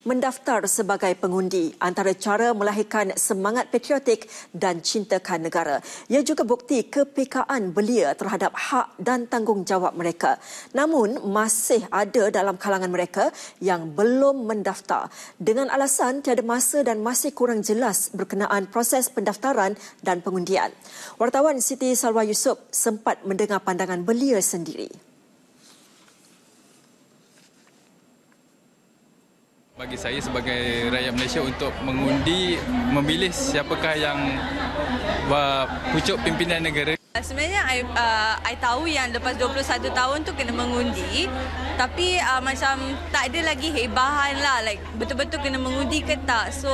Mendaftar sebagai pengundi antara cara melahirkan semangat patriotik dan cintakan negara. Ia juga bukti kepekaan belia terhadap hak dan tanggungjawab mereka. Namun, masih ada dalam kalangan mereka yang belum mendaftar dengan alasan tiada masa dan masih kurang jelas berkenaan proses pendaftaran dan pengundian. Wartawan Siti Salwa Yusof sempat mendengar pandangan belia sendiri. Bagi saya sebagai rakyat Malaysia untuk mengundi, memilih siapakah yang pucuk pimpinan negara. Sebenarnya I tahu yang lepas 21 tahun tu kena mengundi, tapi macam tak ada lagi hebahan lah, like betul-betul kena mengundi ke tak. So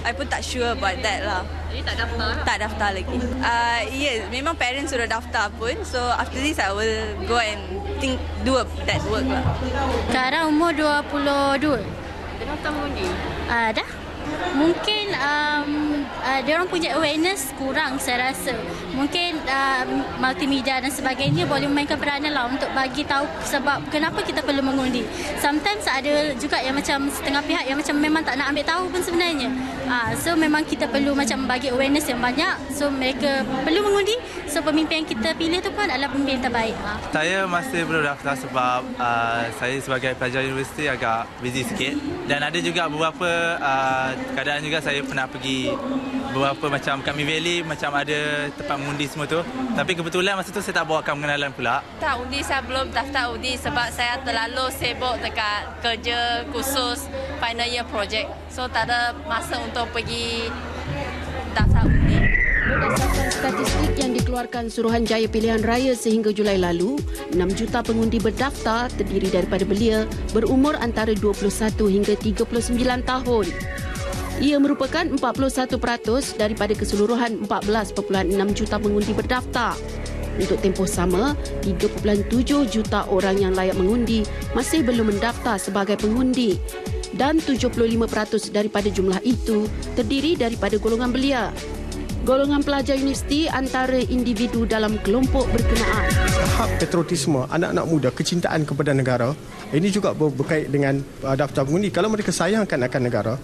I pun tak sure about that lah. Jadi tak daftar? Tak daftar lagi. Yes, memang parents sudah daftar pun. So after this I will go and do that work lah. Sekarang umur 22. Dah daftar mengundi? Dah. Mungkin dia orang punya awareness kurang, saya rasa. Mungkin multimedia dan sebagainya boleh memainkan peranan lah untuk bagi tahu sebab kenapa kita perlu mengundi. Sometimes ada juga yang macam setengah pihak yang macam memang tak nak ambil tahu pun sebenarnya. So memang kita perlu macam bagi awareness yang banyak. So mereka perlu mengundi. So pemimpin yang kita pilih tu pun adalah pemimpin yang terbaik. Saya masih belum daftar sebab saya sebagai pelajar universiti agak busy sikit. Dan ada juga beberapa keadaan juga saya pernah pergi beberapa macam Kami Valley, macam ada tempat mengundi semua tu. Tapi kebetulan masa tu saya tak bawakan pengenalan pula. Tak undi, saya belum daftar undi sebab saya terlalu sibuk dekat kerja khusus final year project. So tak ada masa untuk pergi daftar undi. Berdasarkan statistik yang dikeluarkan Suruhanjaya Pilihan Raya sehingga Julai lalu, 6 juta pengundi berdaftar terdiri daripada belia berumur antara 21 hingga 39 tahun. Ia merupakan 41% daripada keseluruhan 14.6 juta pengundi berdaftar. Untuk tempoh sama, 3.7 juta orang yang layak mengundi masih belum mendaftar sebagai pengundi. Dan 75% daripada jumlah itu terdiri daripada golongan belia. Golongan pelajar universiti antara individu dalam kelompok berkenaan. Hak patriotisme anak-anak muda, kecintaan kepada negara, ini juga berkait dengan daftar pengundi. Kalau mereka sayangkan akan negara,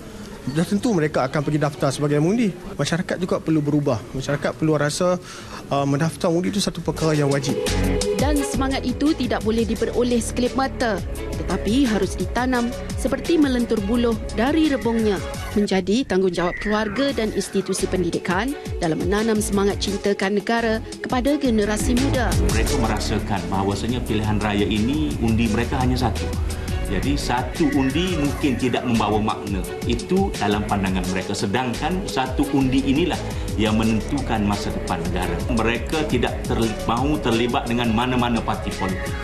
dah tentu mereka akan pergi daftar sebagai mengundi. Masyarakat juga perlu berubah. Masyarakat perlu rasa mendaftar mengundi itu satu perkara yang wajib. Dan semangat itu tidak boleh diperoleh sekelip mata, tetapi harus ditanam seperti melentur buluh dari rebungnya. Menjadi tanggungjawab keluarga dan institusi pendidikan dalam menanam semangat cintakan negara kepada generasi muda. Mereka merasakan bahawasanya pilihan raya ini undi mereka hanya satu. Jadi satu undi mungkin tidak membawa makna. Itu dalam pandangan mereka. Sedangkan satu undi inilah yang menentukan masa depan negara. Mereka tidak mahu terlibat dengan mana-mana parti politik.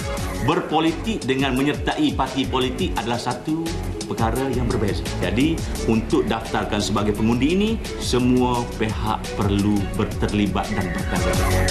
Berpolitik dengan menyertai parti politik adalah satu perkara yang berbeza. Jadi untuk daftarkan sebagai pengundi ini, semua pihak perlu terlibat dan bertanggungjawab.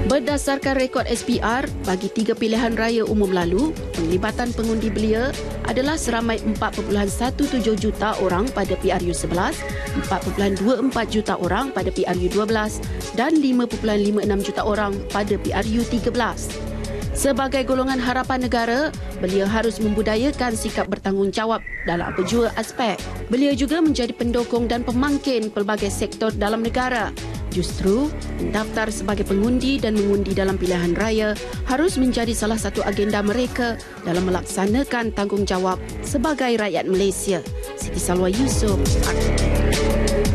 Berdasarkan rekod SPR, bagi 3 pilihan raya umum lalu, penglibatan pengundi belia adalah seramai 4.17 juta orang pada PRU 11, 4.24 juta orang pada PRU 12 dan 5.56 juta orang pada PRU 13. Sebagai golongan harapan negara, belia harus membudayakan sikap bertanggungjawab dalam apa jua aspek. Belia juga menjadi pendokong dan pemangkin pelbagai sektor dalam negara. Justru, mendaftar sebagai pengundi dan mengundi dalam pilihan raya harus menjadi salah satu agenda mereka dalam melaksanakan tanggungjawab sebagai rakyat Malaysia. Siti Salwa Yusof, RTM.